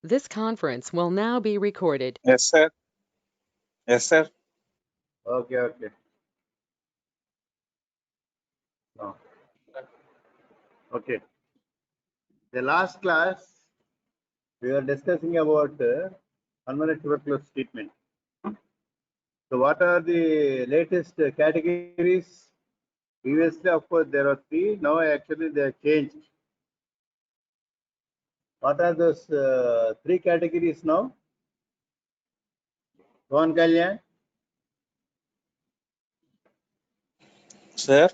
This conference will now be recorded. Yes, sir. Yes, sir. Okay, okay. No. Okay. The last class we were discussing about pulmonary tuberculosis treatment. So, what are the latest categories? Previously, of course, there are three. Now, actually, they have changed. What are those three categories now? Ron Kalyan, Sir.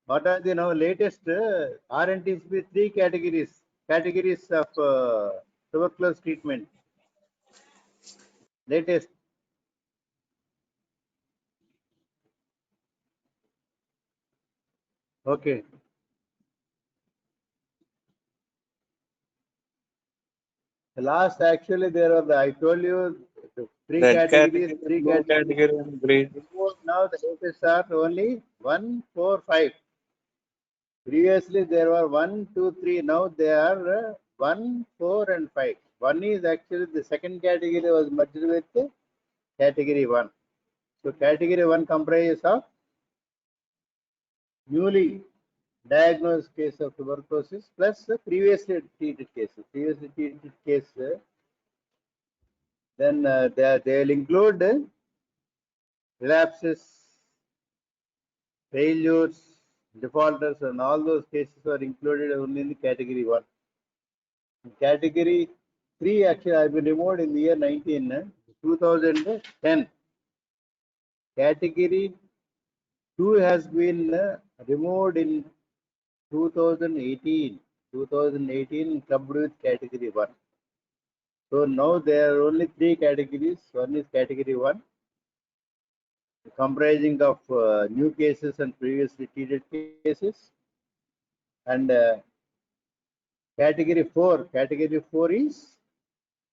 what are the now latest RNTSP three categories of tuberculosis treatment? Latest. Okay. The last actually there are I told you the three Red categories, category, three blue categories. category, and green. Now the latest are only 1, 4, 5. Previously there were 1, 2, 3. Now they are 1, 4, and 5. One is actually the second category was merged with category 1. So category 1 comprises of newly diagnosed case of tuberculosis plus the previously treated cases. Previously treated case, then they will include relapses, failures, defaulters, and all those cases are included only in the category 1. In category 3 actually have been removed in the year 2010. Category 2 has been removed in 2018. 2018 clubbed with category 1. So now there are only three categories. One is category 1, comprising of new cases and previously treated cases. And category 4 is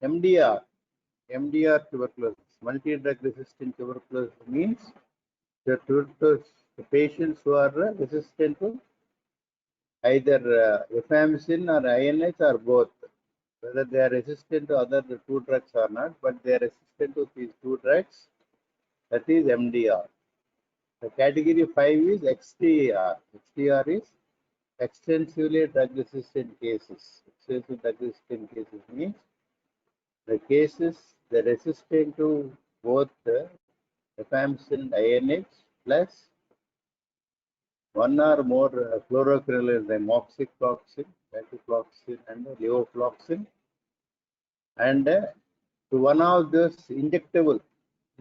MDR. MDR tuberculosis. Multi-drug resistant tuberculosis means the patients who are resistant to either rifampicin or INH or both. Whether they are resistant to other two drugs or not, but they are resistant to these two drugs, that is MDR. The category 5 is XTR. XTR is extensively drug resistant cases. Extensive drug resistant cases means the cases that are resistant to both rifampicin INH plus one or more fluoroquinolones like moxifloxacin, paclitaxel, and levofloxacin, and to one of those injectable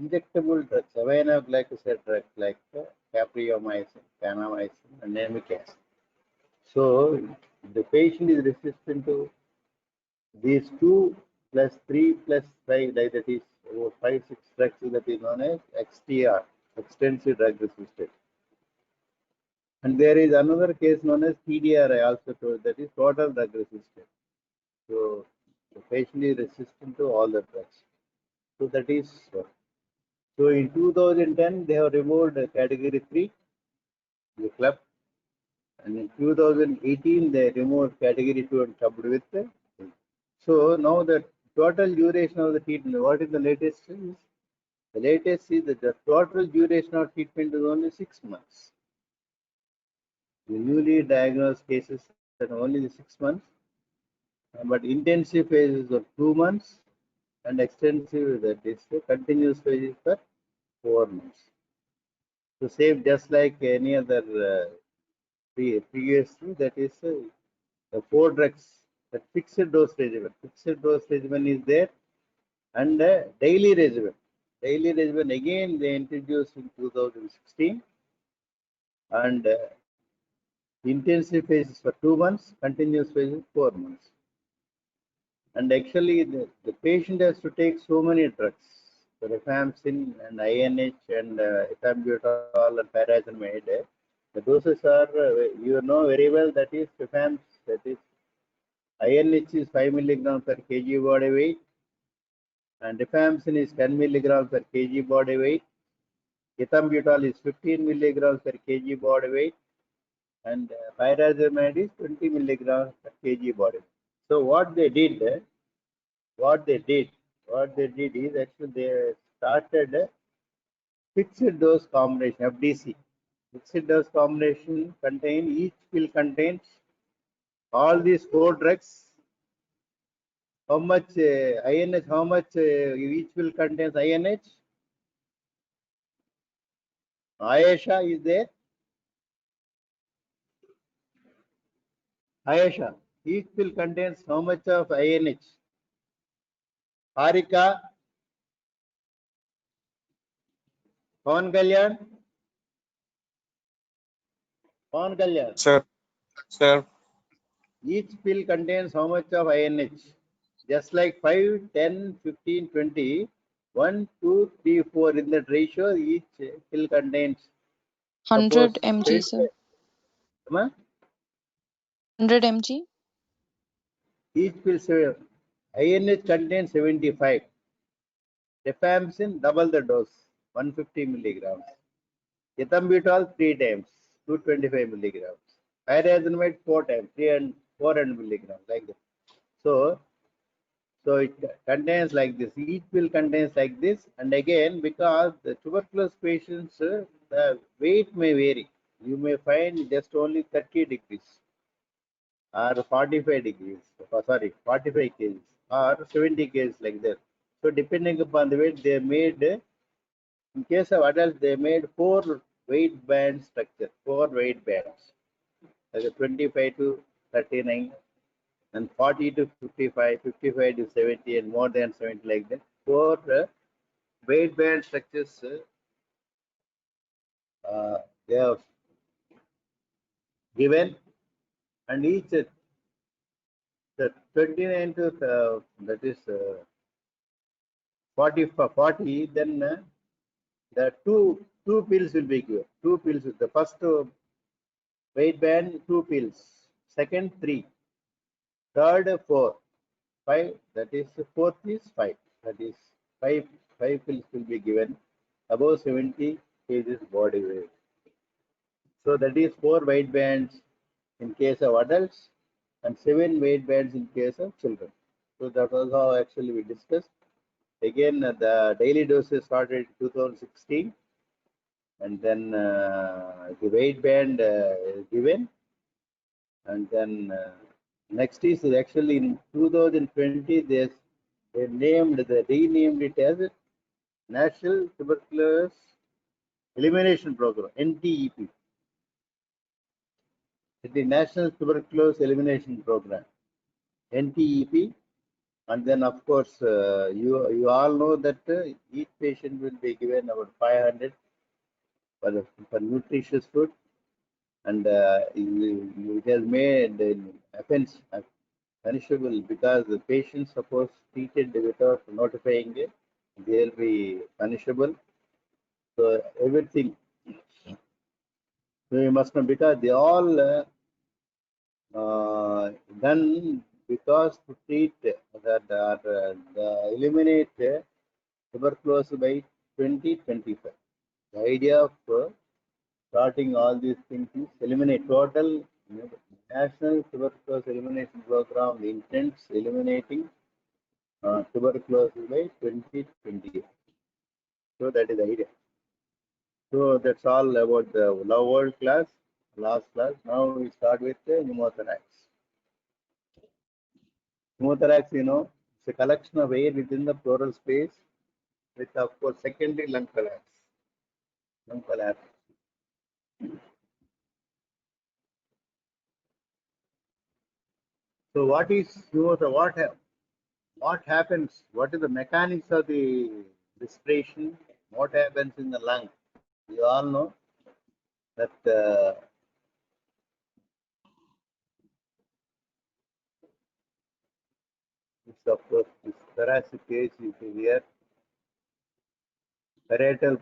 drugs, aminoglycoside drugs like capreomycin, kanamycin, and namic acid. So the patient is resistant to these 2 plus 3 plus 5, like that is 5, 6 drugs that is known as XTR, extensive drug resistant. And there is another case known as TDR, I also told, that is total drug resistant. So the patient is resistant to all the drugs. So that is so in 2010 they have removed category 3, the club, and in 2018 they removed category 2 and clubbed with. So now the total duration of the treatment, what is the latest? The latest is that the total duration of treatment is only 6 months. The newly diagnosed cases are only the 6 months, but intensive phases of 2 months and extensive, that is continuous phases for 4 months. So same just like any other previously, that is the 4 drugs, that fixed dose regimen. Fixed dose regimen is there, and daily regimen. Daily regimen again they introduced in 2016, and intensive phases for 2 months, continuous phases 4 months. And actually the patient has to take so many drugs, the rifampicin and INH and ethambutol and pyrazinamide. The doses are, you know very well, that is rifampicin, that is INH is 5 milligrams per kg body weight, and rifampicin is 10 milligrams per kg body weight. Ethambutol is 15 milligrams per kg body weight, and pyrazinamide is 20 milligrams per kg body weight. So what they did is actually they started a fixed dose combination, FDC. Fixed dose combination each pill contains all these 4 drugs. How much INH, how much each pill contains INH? Ayesha is there? Ayesha, each pill contains how much of INH? Harika, Pawan Kalyan, Sir, sir, each pill contains how much of INH? Just like 5, 10, 15, 20, 1, 2, 3, 4 in that ratio, each pill contains, 100 suppose, mg, sir. 100 mg. each pill, INH contains 75. Rifampicin, double the dose, 150 milligrams. Ethambutol 3 times, 225 milligrams. Pyrazinamide 4 times, 400 milligrams, like that. So it contains like this. Each pill contains like this, and again, because the tuberculosis patients, the weight may vary. You may find just only 30 degrees or 45 degrees, 45 kgs or 70 kgs, like that. So depending upon the weight, they made, in case of adults, they made 4 weight band structure, 4 weight bands, like a 25 to 39, and 40 to 55, 55 to 70, and more than 70, like that. 4 weight band structures they have given, and each the 29 to that is 40, then the two pills will be given. 2 pills. The first weight band, 2 pills. Second, 3. Third, 4. 5. That is fourth is 5. That is 5 pills will be given above 70 kgs body weight. So that is 4 weight bands in case of adults and 7 weight bands in case of children. So that was how actually we discussed. Again, the daily doses started in 2016, and then the weight band is given, and then next is actually in 2020 they renamed it as National Tuberculosis Elimination Program, NTEP. The National Tuberculosis Elimination Program, NTEP. And then, of course, you all know that each patient will be given about 500 for nutritious food, and it has made offense punishable, because the patient, suppose treated without notifying it, they will be punishable. So everything, we must know, because they all done because to treat that eliminate tuberculosis by 2025. The idea of starting all these things is eliminate total national tuberculosis elimination program. The intents eliminating tuberculosis by 2020. So that is the idea. So that's all about the lower class, last class. Now we start with the pneumothorax. Pneumothorax, it's a collection of air within the pleural space with, of course, secondary lung collapse. So what is what happens? What is the mechanics of the respiration? What happens in the lung? You all know that this, of course, this thoracic cage is here. Parietal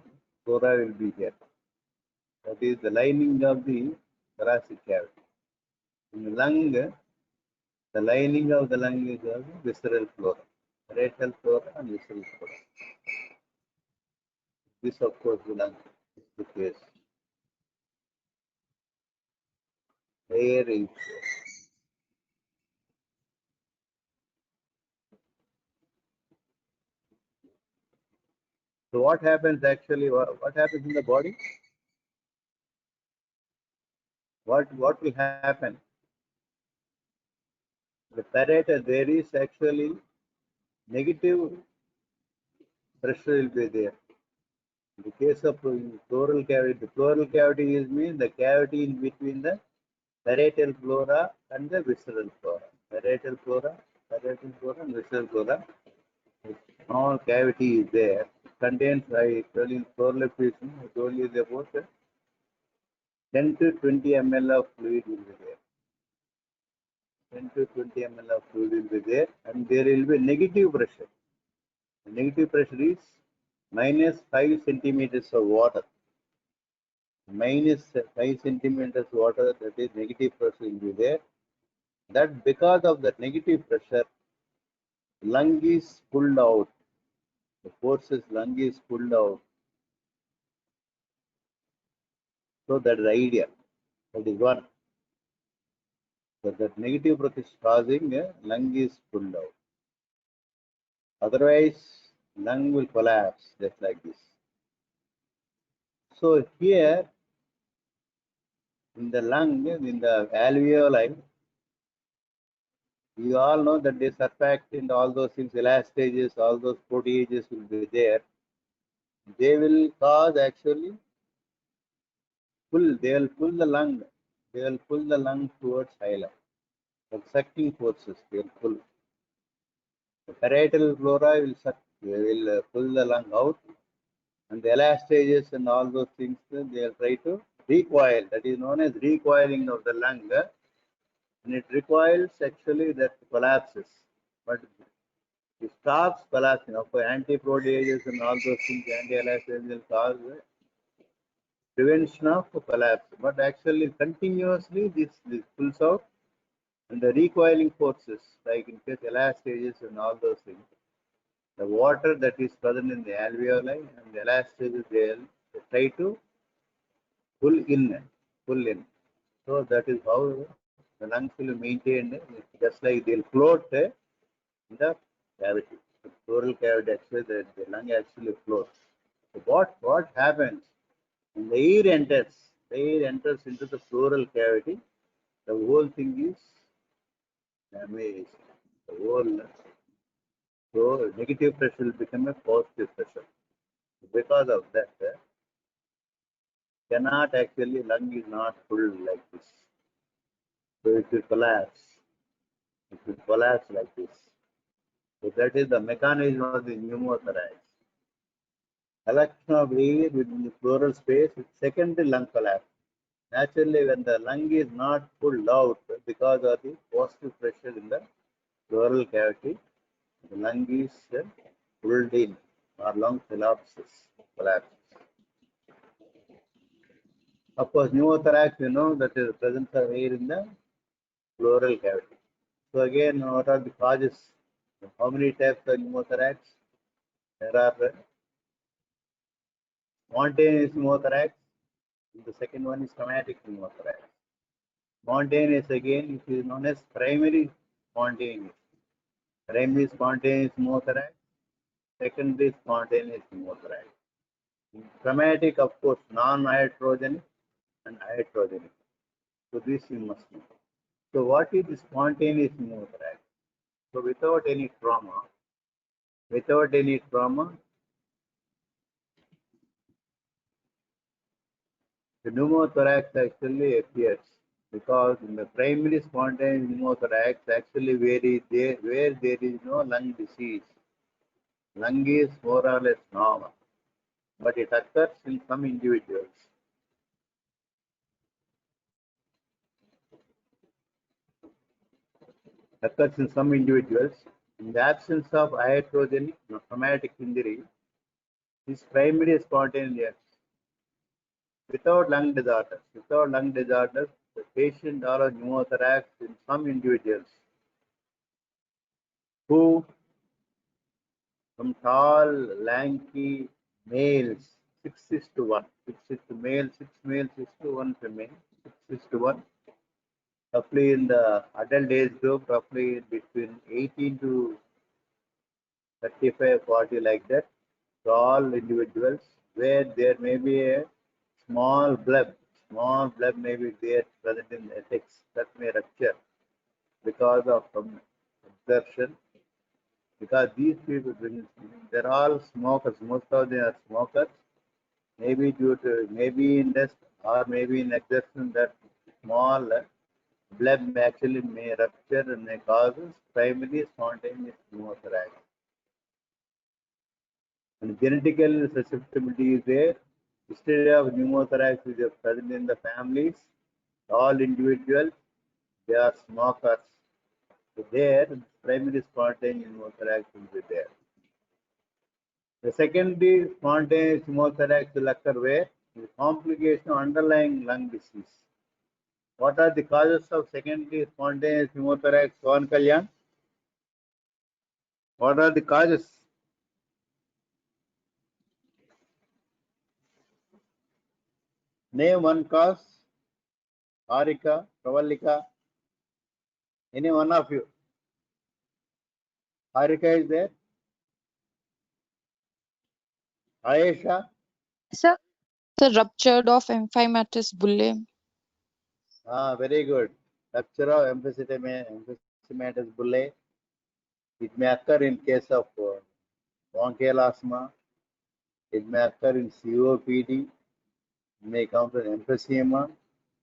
flora will be here. That is the lining of the thoracic cavity. In the lung, the lining of the lung is the visceral flora, parietal flora and visceral flora. This, of course, the lung is the case. Air is So what happens actually? What happens in the body? What will happen? The parameter, there is actually negative pressure will be there. In the case of pleural cavity, the pleural cavity is mean the cavity in between the parietal flora and the visceral flora. Parietal flora and visceral flora. A small cavity is there. It contains, I told you, pleural effusion, I told you about 10 to 20 ml of fluid will be there. 10 to 20 ml of fluid will be there, and there will be negative pressure. The negative pressure is minus 5 centimeters of water. Minus 5 centimeters water, that is negative pressure will be there. That because of that negative pressure, lung is pulled out. The forces lung is pulled out. So that is the idea. That is one. So that negative pressure is causing lung is pulled out. Otherwise, lung will collapse just like this. So here in the lung, in the alveoli, you all know that they surfactant, all those things, elastases, all those proteases will be there. They will cause actually pull. They will pull the lung. They will pull the lung towards hilum. The sucking forces they will pull. The parietal flora will suck. They will pull the lung out, and the elastases and all those things they will try to recoil. That is known as recoiling of the lung. And it recoils, actually that collapses. But it stops collapsing. Of anti-proteases and all those things, anti-elastases will cause prevention of collapse. But actually, continuously this pulls out, and the recoiling forces, like in case elastases and all those things, the water that is present in the alveoli and the elastases, they try to pull in. So that is how the lungs will maintain, just like they'll float in the cavity. The pleural cavity, actually, the lung actually floats. So what happens when the air enters into the pleural cavity? The whole thing is damaged. The whole, so negative pressure will become a positive pressure. Because of that, cannot actually, lung is not full like this. So it will collapse. It will collapse like this. So that is the mechanism of the pneumothorax. Collection of air within the pleural space with secondary lung collapse. Naturally, when the lung is not pulled out because of the positive pressure in the pleural cavity, the lung is pulled in, or lung collapses. Of course, pneumothorax, you know, that is the presence of air in the pleural cavity. So again, what are the causes? How many types of pneumothorax? There are spontaneous pneumothorax. The second one is traumatic pneumothorax. Spontaneous, again, it is known as primary spontaneous. Primary spontaneous pneumothorax, secondary spontaneous pneumothorax. Traumatic, of course, non-iatrogenic and iatrogenic. So this you must know. So what is the spontaneous pneumothorax? So without any trauma, the pneumothorax actually appears, because in the primary spontaneous pneumothorax, actually where there is no lung disease, lung is more or less normal, but it occurs in some individuals. In the absence of iatrogenic traumatic injury, this primary spontaneous. Without lung disorders, the patient develops pneumothorax in some individuals who, some tall, lanky males, 6:1, 6 male, 6:1 female, 6:1, roughly in the adult age group, roughly between 18 to 35, 40, like that. to all individuals where there may be a small bleb may be there present in the text that may rupture because of some exertion. Because these people, they're all smokers, most of them are smokers, maybe due to, maybe in dust or maybe in exertion, that small bleb actually may rupture and may cause primary spontaneous pneumothorax. And genetical susceptibility is there. History of pneumothorax is present in the families. All individuals, they are smokers. So there, primary spontaneous pneumothorax will be there. The secondary spontaneous pneumothorax will occur where? The complication of underlying lung disease. What are the causes of secondary spontaneous pneumothorax, Pawan Kalyan? What are the causes? Name one cause. Harika, Pravalika, any one of you. Harika is there. Ayesha. Sir, the ruptured of emphymatous bullae. Very good. Rupture of emphysematous bullae. It may occur in case of bronchial asthma. It may occur in COPD. It may come from emphysema.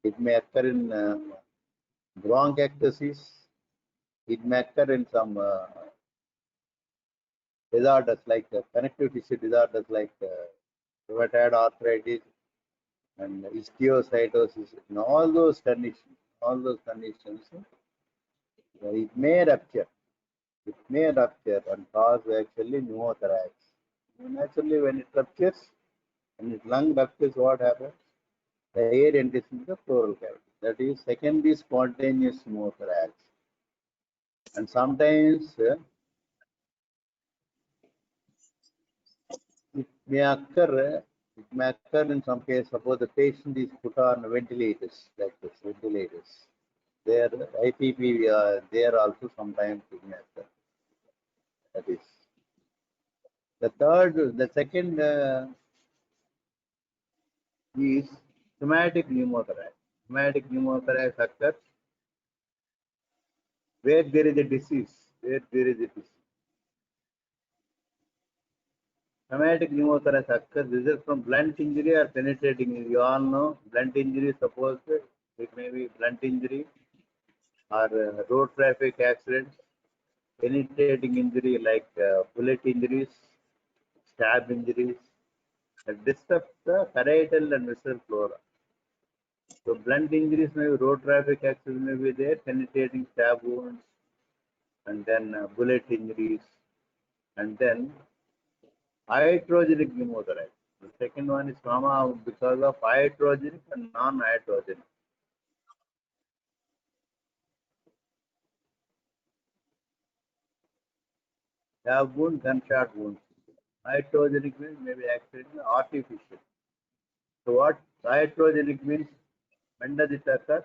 It may occur in bronchiectasis. It may occur in some disorders like connective tissue disorders like rheumatoid arthritis and histiocytosis. In all those conditions, it may rupture. It may rupture and cause actually pneumothorax. Naturally, when it ruptures, when its lung ruptures, what happens? The air enters into the pleural cavity. That is secondary spontaneous pneumothorax. And sometimes it may occur. It may occur in some case. Suppose the patient is put on ventilators, like this, ventilators. There, IPP, there also sometimes it may occur. That is. The second is somatic pneumothorax. Somatic pneumothorax occurs where there is a disease. Somatic pneumothorax occurs results from blunt injury or penetrating injury. You all know blunt injury, suppose it may be blunt injury or road traffic accidents, penetrating injury like bullet injuries, stab injuries, that disrupts the parietal and visceral flora. So blunt injuries may be road traffic accidents may be there, penetrating stab wounds, and then bullet injuries, and then iatrogenic pneumothorax. The second one is trauma because of iatrogenic and non-iatrogenic. Stab wound, gunshot wounds. Iatrogenic means maybe accidental, artificial. So what iatrogenic means? When does it occur?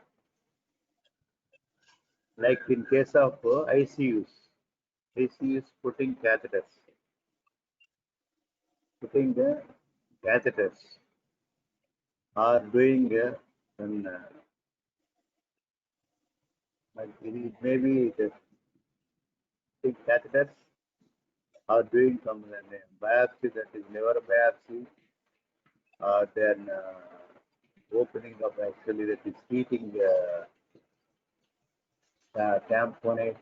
Like in case of ICUs putting catheters, or doing maybe the putting catheters or doing some biopsy, that is liver biopsy, or then opening up actually that is heating tamponade,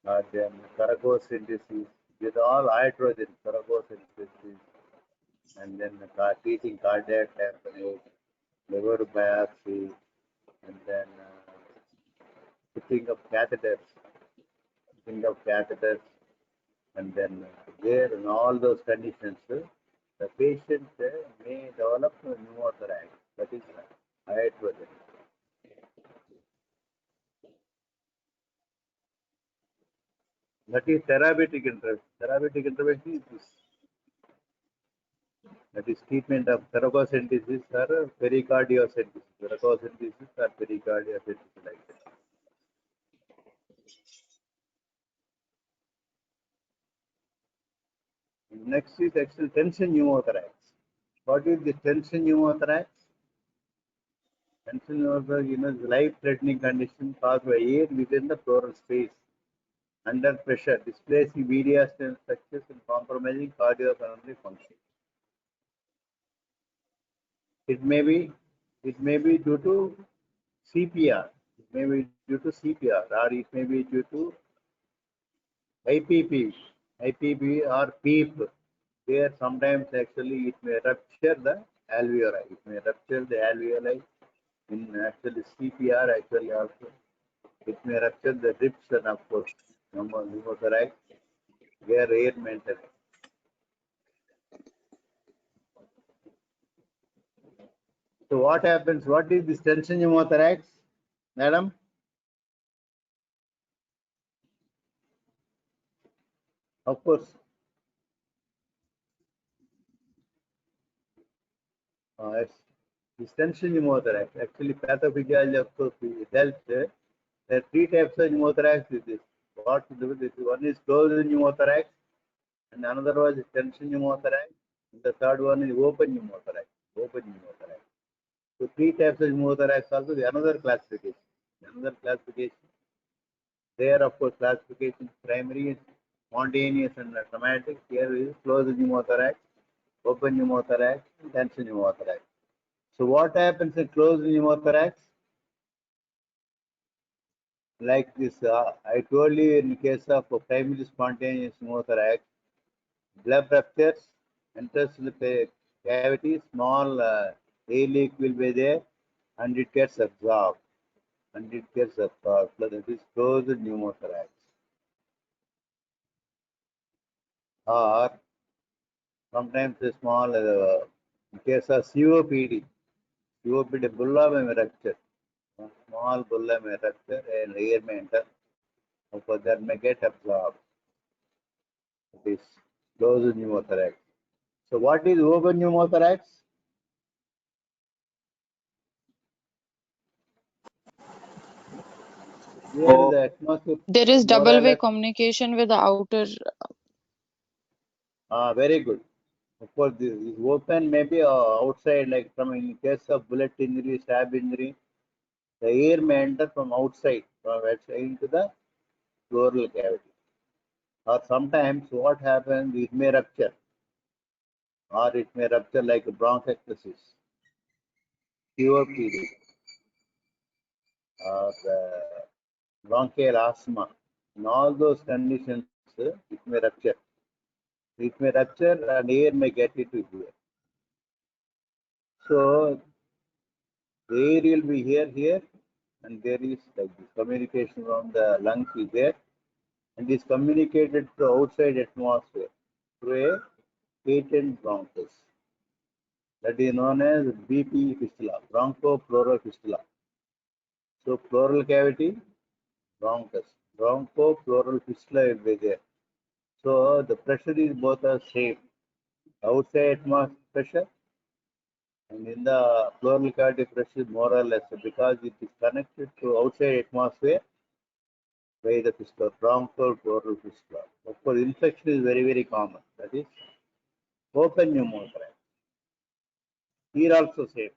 or then sarcosynthesis. These are all hydrogen sarcosynthesis, and then teaching cardiac tamponade, liver biopsy, and then putting up catheters, and then there in all those conditions, the patient may develop pneumothorax. That is hydrogen. That is therapeutic intervention. Therapeutic intervention is this. That is treatment of sarcosynthesis or pericardiocentesis. Sarcosynthesis or pericardiocentesis like that. Next is actual tension pneumothorax. What is the tension pneumothorax? Tension pneumothorax is life-threatening condition caused by air within the pleural space under pressure, displacing mediastinal structures and compromising cardiopulmonary function. It may be due to CPR. It may be due to CPR, or it may be due to IPP or PEEP. There sometimes actually it may rupture the alveoli. It may rupture the alveoli in actually CPR actually also. It may rupture the ribs and of course pneumothorax where air maintenance. So what happens? What is this tension pneumothorax, madam? Of course. Yes. This tension pneumothorax, actually pathophysiology of course it helps. There are three types of pneumothorax with this. What to do with this? One is closed pneumothorax, and another one is tension pneumothorax, and the third one is open pneumothorax. Open pneumothorax. So three types of pneumothorax also the another classification. Another classification. There of course classification primary, spontaneous and traumatic. Here is closed pneumothorax, open pneumothorax, and tension pneumothorax. So what happens in closed pneumothorax? Like this, I told you in case of primary spontaneous pneumothorax, blood ruptures, enters the cavity, small air leak will be there, and it gets absorbed. So that is closed pneumothorax. Or sometimes a small, in case of COPD, bulla may rupture. Small bulla may rupture and air may enter. So that may get absorbed. It is closed pneumothorax. So what is open pneumothorax? Here the atmosphere There is more or double-way less. communication with the outer. Very good. Of course, this is open maybe outside, like from in case of bullet injury, stab injury, the air may enter from outside into the pleural cavity. Or sometimes what happens, it may rupture, or it may rupture like a bronchiectasis, COPD, or bronchial asthma. In all those conditions, it may rupture. It may rupture and air may get into here. So the air will be here, and there is like this communication from the lungs is there, and is communicated to outside atmosphere through a patent bronchus. That is known as BP fistula, bronchopleural fistula. So pleural cavity, bronchus, bronchopleural fistula will be there. So the pressure is both are same. Outside atmosphere pressure and in the pleural cavity pressure more or less because it is connected to outside atmosphere by the fistula, bronchopleural fistula. Of course, infection is very, very common. That is open pneumothorax. Here also same.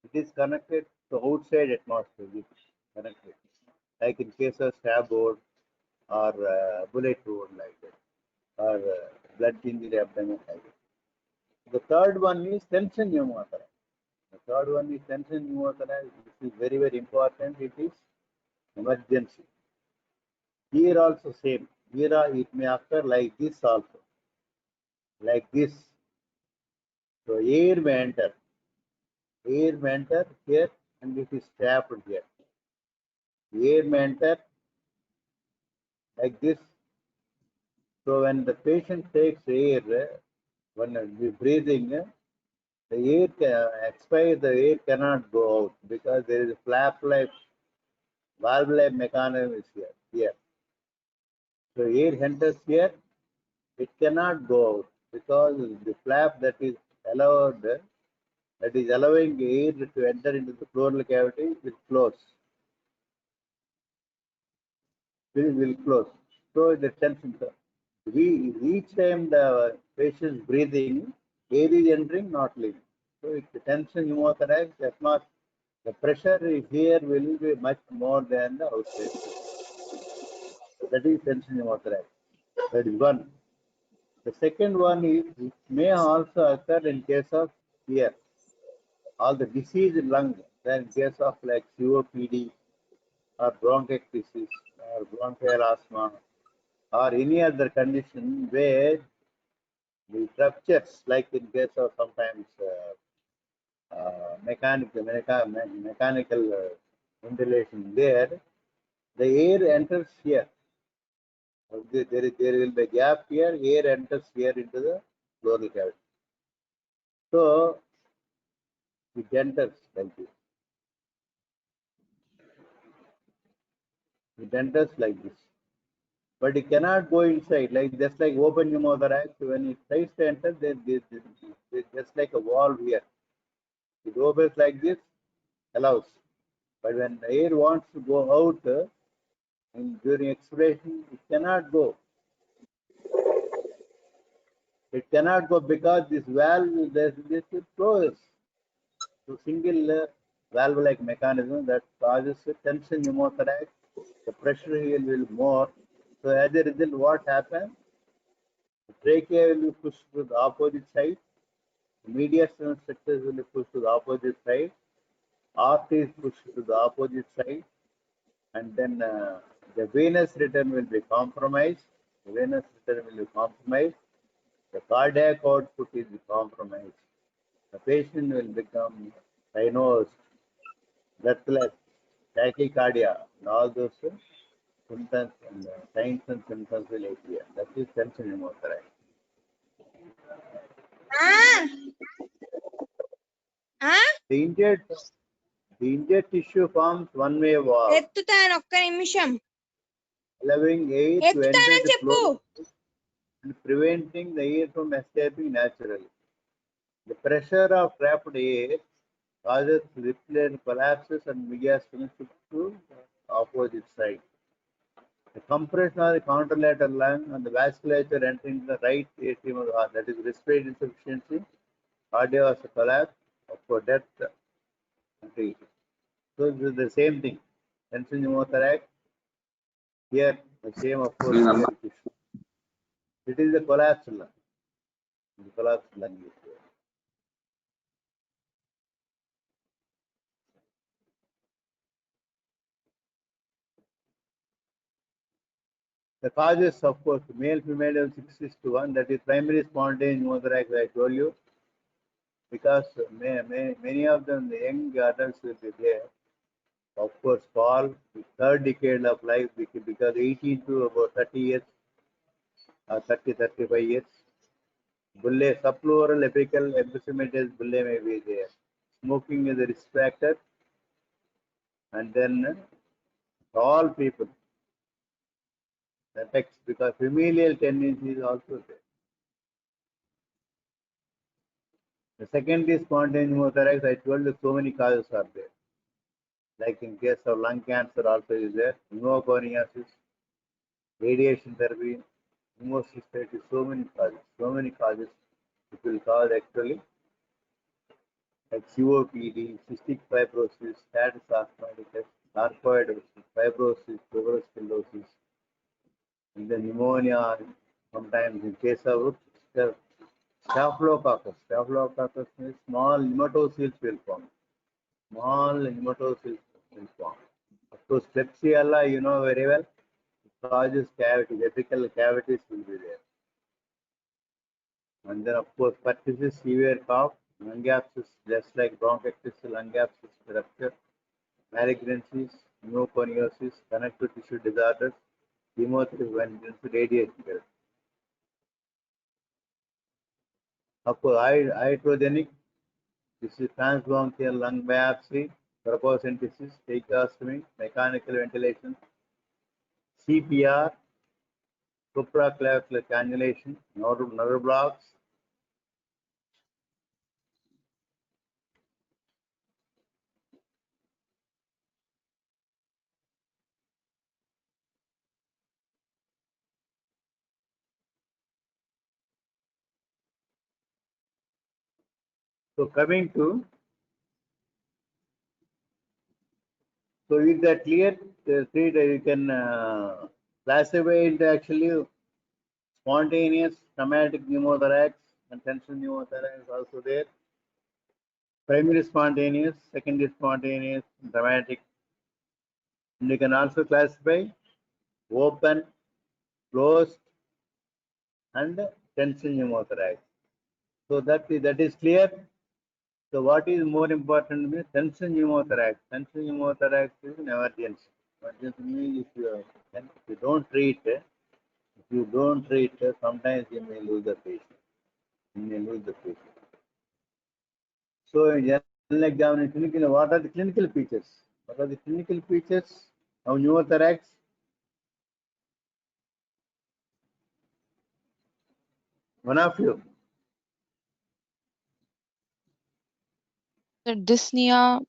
It is connected to outside atmosphere. It is connected. Like in case of stab wound or bullet wound like that, or blood injury abdomen like that. The third one is tension pneumothorax. The third one is tension pneumothorax. This is very, very important. It is emergency. Here also same. Here it may occur like this also. Like this. So air may enter. Air may enter here and it is trapped here. Air may enter like this. So when the patient takes air, when we breathing, the air expires, the air cannot go out because there is a flap like valve like mechanism is here. So air enters here, it cannot go out because the flap that is allowed, that is allowing air to enter into the pleural cavity will close. Will close. So the tension, Each time the patient's breathing, air is entering, not leaving. So it's the tension pneumothorax, the pressure is here will be much more than the outside. That is tension pneumothorax. That is one. The second one is it may also occur in case of fear. All the diseased lung, then in case of like COPD or bronchiectasis or bronchial asthma or any other condition where the ruptures, like in case of sometimes mechanical ventilation, there the air enters here. There will be a gap here, air enters here into the pleural cavity. So it enters like this. It enters like this. But it cannot go inside, like just like open pneumothorax. When it tries to enter, there's just like a valve here. It opens like this, allows. But when the air wants to go out during expiration, it cannot go. It cannot go because this valve, this is closed. So single valve-like mechanism that causes tension pneumothorax. The pressure here will more. So as a result, what happens? The trachea will be pushed to the opposite side. The mediastinal structures will be pushed to the opposite side. Arteries pushed to the opposite side. And then the venous return will be compromised. The venous return will be compromised. The cardiac output is compromised. The patient will become cynosed, breathless, tachycardia, and all those symptoms and signs and symptoms will appear. That is tension pneumothorax. The injured tissue forms one-way valve, allowing air to enter the flow and preventing the air from escaping naturally. The pressure of trapped air causes ripple collapses and mediastinal shift to the opposite side. The compression of the contralateral lung and the vasculature entering the right atrium of the heart, that is respiratory insufficiency, cardiovascular collapse, for death. So this is the same thing. Tension pneumothorax. Here the same, of course. Here it is the collapsed lung. The collapsed lung is here. The causes, of course, male, female, 6:1. That is primary spontaneous pneumothorax. I told you, because many of them, the young adults will be there. Of course, fall, the third decade of life, because 18 to about 30 years, 35 years. Bulle, subpleural apical episematous bulle may be there. Smoking is a risk factor. And then all people affects because familial tendency is also there. The second is spontaneous pneumothorax. I told you so many causes are there. Like in case of lung cancer also is there. Pneumoconiasis, radiation therapy, pneumocystitis, so many causes. So many causes it will cause actually like COPD, cystic fibrosis, status asthmaticus, sarcoidosis, fibrosis, tuberculosis, and then pneumonia. Sometimes in case of Staphylococcus. Staphylococcus means small nematocysts will form. Small nematocysts will form. Of course, Klebsiella, you know very well, it causes cavities, apical cavities will be there. And then, of course, pertussis, severe cough, lung abscess, just like bronchiectasis, lung abscess, rupture, malignancies, pneumoconiosis, connective tissue disorders, chemotherapy, when radiation therapy. Of course, iatrogenic, this is transbronchial lung biopsy, tropocentesis, tracheostomy, mechanical ventilation, CPR, supraclavicular cannulation, nerve blocks. So coming to, so is that clear? The three that you can classify into actually spontaneous traumatic pneumothorax and tension pneumothorax also there. Primary spontaneous, secondary spontaneous, dramatic. And you can also classify open, closed, and tension pneumothorax. So that is clear. So what is more important is tension pneumothorax. Tension pneumothorax is an emergency. Emergency means if you don't treat, sometimes you may lose the patient. So in general exam, clinical, what are the clinical features? What are the clinical features of pneumothorax? One of you. The dyspnea,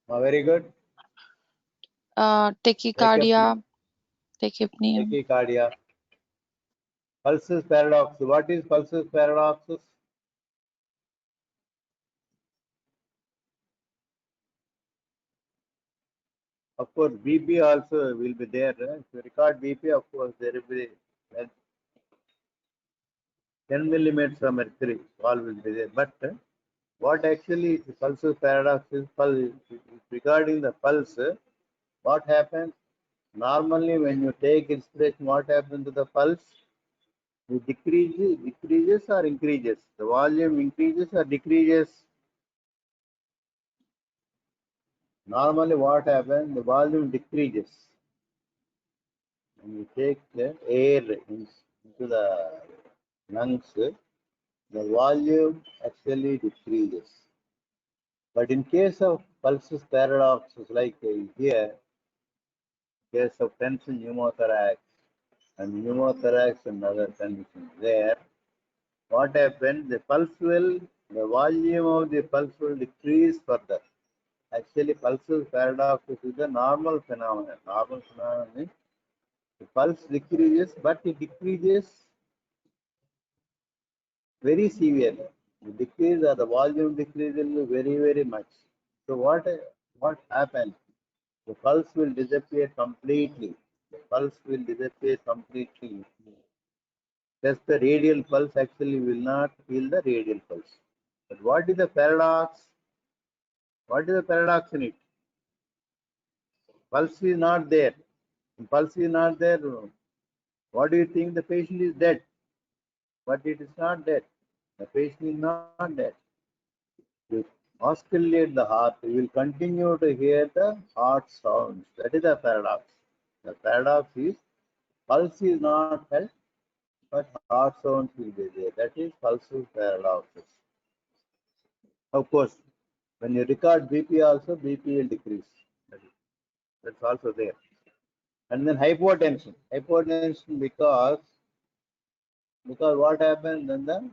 Very good. tachycardia, tachypnea. Tachycardia. Pulsus paradox. What is pulsus paradoxus? Of course, BP also will be there. If you record BP, of course, there will be 10 millimeters of mercury. All will be there. But what actually is pulsus paradox is regarding the pulse. What happens? Normally, when you take inspiration, what happens to the pulse? It decreases or increases. The volume increases or decreases. Normally, what happens? The volume decreases. When you take the air into the lungs, the volume actually decreases. But in case of pulsus paradoxus, like here, case of tension pneumothorax and pneumothorax and other conditions, there, what happens? The volume of the pulse will decrease further. Actually, pulsus paradoxus is a normal phenomenon. Normal phenomenon means the pulse decreases, but it decreases very severely. The decrease or the volume decreases very, very much. So what happens? The pulse will disappear completely. The pulse will disappear completely. Just the radial pulse actually will not feel the radial pulse. But what is the paradox? What is the paradox in it? Pulse is not there. Pulse is not there. What do you think? The patient is dead. But it is not dead. The patient is not dead. You oscillate the heart, you will continue to hear the heart sounds. That is the paradox. The paradox is pulse is not felt, but heart sounds will be there. That is pulsus paradoxus. Of course, when you record BP also, BP will decrease. That's also there. And then hypotension. Hypotension because what happens then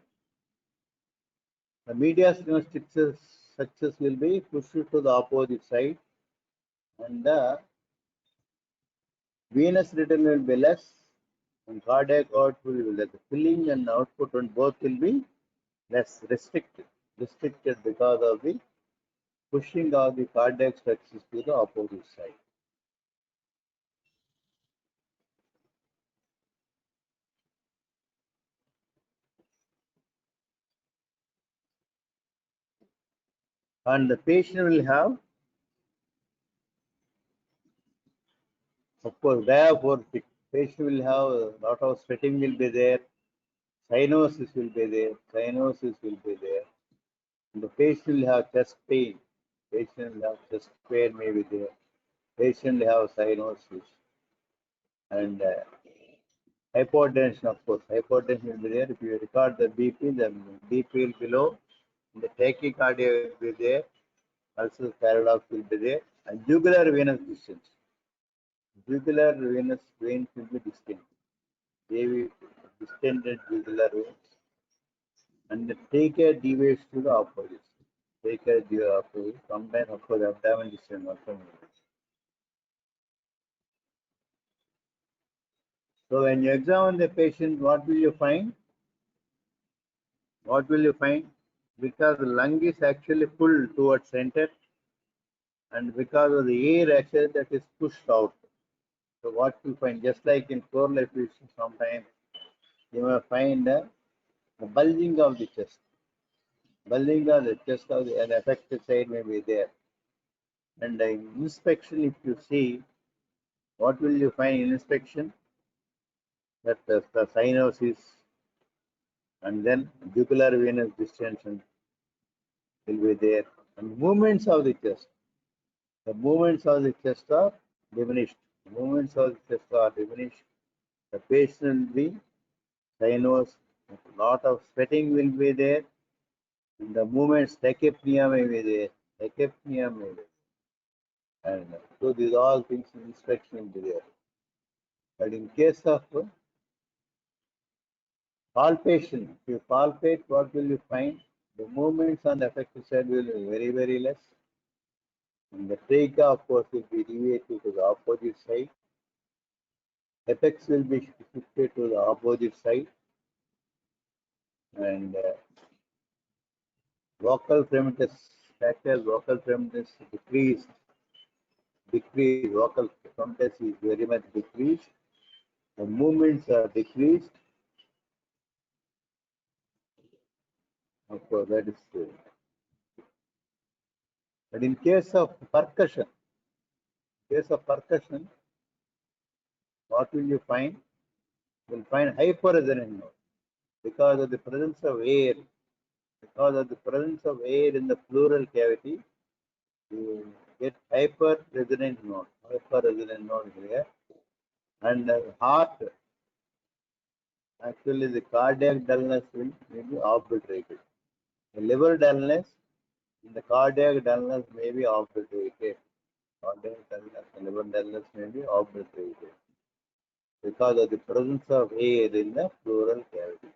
the mediastinal structures will be pushed to the opposite side and the venous return will be less and cardiac output will be less. The filling and output on both will be less restricted because of the pushing of the cardiac structures to the opposite side. And the patient will have, of course, diaphoretic. Patient will have a lot of sweating will be there, cyanosis will be there, And the patient will have chest pain. Patient will have chest pain may be there. Patient will have cyanosis. And hypotension, of course, hypotension will be there. If you record the BP, the BP will be low. The tachycardia will be there. Also, paradox will be there. And jugular venous distance. Jugular venous veins will be distinct. They will distended jugular veins. And the trachea deviates to the opposite. Trachea deviates opposite. Sometimes, of course, abdomen distance also. So when you examine the patient, what will you find? what will you find? Because the lung is actually pulled towards center, and because of the air actually that is pushed out. So what you find, just like in pleural effusion, sometimes you may find a bulging of the chest. Bulging of the chest of the affected side may be there. And in inspection, if you see, what will you find in inspection? That the cyanosis and then jugular venous distension will be there. And movements of the chest. The movements of the chest are diminished. The movements of the chest are diminished. The patient will be cyanose. A lot of sweating will be there. And the movements, tachypnea may be there. Tachypnea may be there. And so these all things in inspection will be there. But in case of palpation, if you palpate, what will you find? The movements on the affected side will be very, very less. And the trachea, of course, will be deviated to the opposite side. Apex will be shifted to the opposite side. And vocal fremitus, factor vocal fremitus decreased. Vocal fremitus is very much decreased. The movements are decreased. Of course, that is true. But in case of percussion, what will you find? You will find hyperresonant node because of the presence of air. Because of the presence of air in the pleural cavity, you get hyperresonant node. Hyperresonant node here, and heart. Actually, the cardiac dullness will be obliterated. The liver dullness and the cardiac dullness may be obliterated. Cardiac dullness and liver dullness may be obliterated because of the presence of air in the pleural cavity.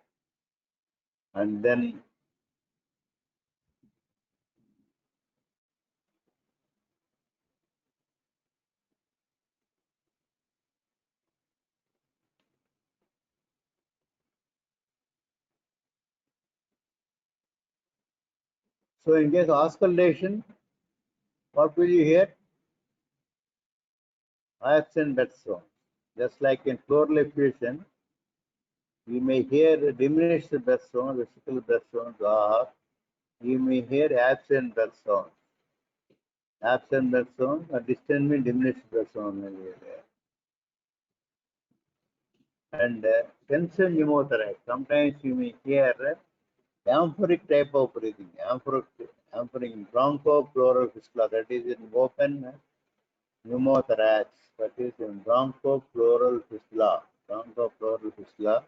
And then so in case of auscultation, what will you hear? Absent breath sound. Just like in pleural effusion, we may hear diminished breath sound, vesical breath sound, or we may hear absent breath sound. Absent breath sound or distantly diminished breath sound may be there. And tension pneumothorax. Sometimes you may hear amphoric type of breathing. Amphoric bronchopleural fistula. That is in open pneumothorax. That is in bronchopleural fistula. Bronchopleural fistula.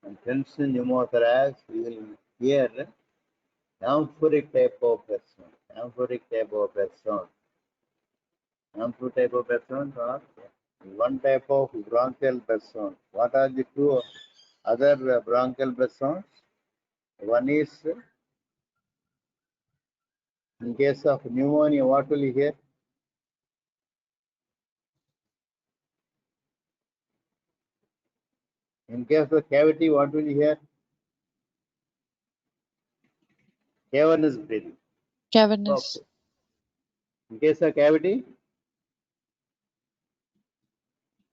And tension pneumothorax, you will hear amphoric type of breath sound. Amphoric type of breath sound. Amphoric type of breath sound or one type of bronchial breath sound. What are the two other bronchial breath sounds? One is in case of pneumonia, what will you hear? In case of cavity, what will you hear? Cavernous breathing. Cavernous. Okay. In case of cavity,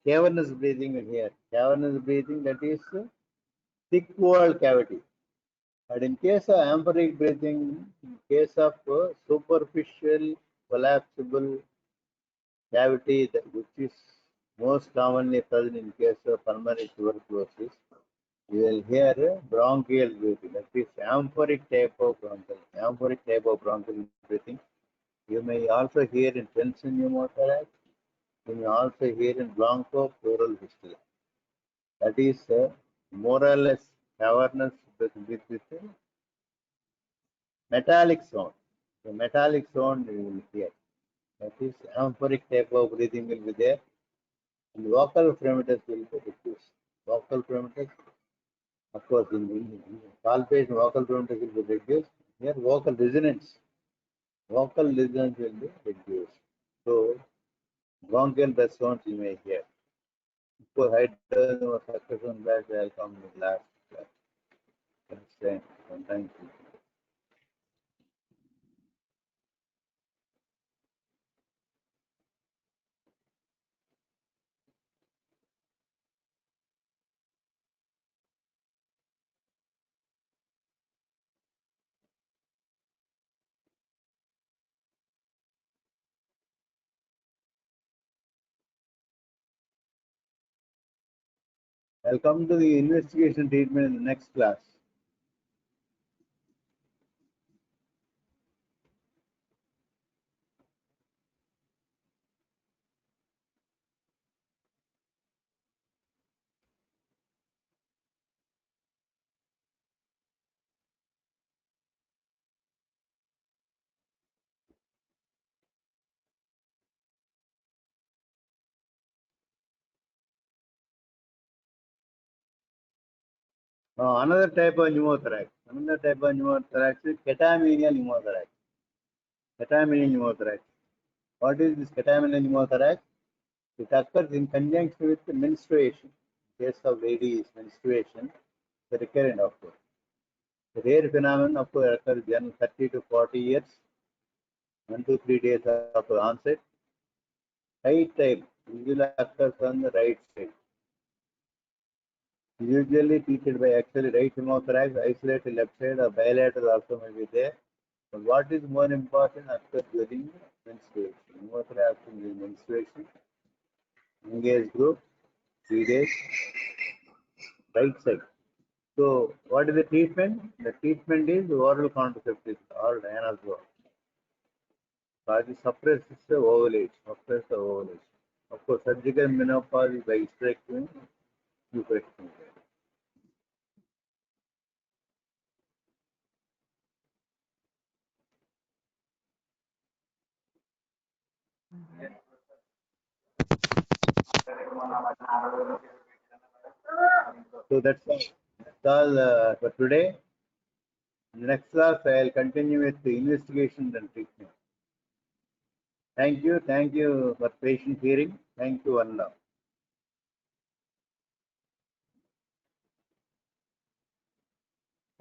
cavernous breathing will hear. Cavernous breathing, that is thick walled cavity. But in case of amphoric breathing, in case of superficial collapsible cavity, which is most commonly present in case of pulmonary tuberculosis, you will hear bronchial breathing. That is amphoric type of bronchial breathing. You may also hear in tension pneumothorax. You may also hear in bronchopleural fistula. That is more or less cavernous with metallic sound. The metallic sound you will hear. That is amphoric type of breathing will be there. And vocal fremitus will be reduced. Vocal fremitus, of course, in palpation, vocal fremitus will be reduced. Here, vocal resonance will be reduced. So, bronchial breath sounds you may hear. For hydrogen or succession back, I'll come in the last class. Thank you. I'll come to the investigation treatment in the next class. Another type of pneumothorax. Another type of pneumothorax is catamenial pneumothorax. Catamenial pneumothorax. What is this catamenial pneumothorax? It occurs in conjunction with menstruation. In case of ladies, menstruation, the recurrent of course. The rare phenomenon of course occurs in 30 to 40 years, 1 to 3 days after onset. Right type usually occurs on the right side. Usually treated by actually right pneumothorax, isolated left side or bilateral also may be there. But what is more important occurs during menstruation. Pneumothorax during menstruation. Engaged group, 3 days, right side. So what is the treatment? The treatment is oral contraceptive or diazepam. Because it suppresses the ovulation, suppress the ovulation. Of course, surgical menopause is by hysterectomy, euprectomy. So that's all for today. In the next class, I'll continue with the investigation and treatment. Thank you for patient hearing. Thank you, one love.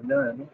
No.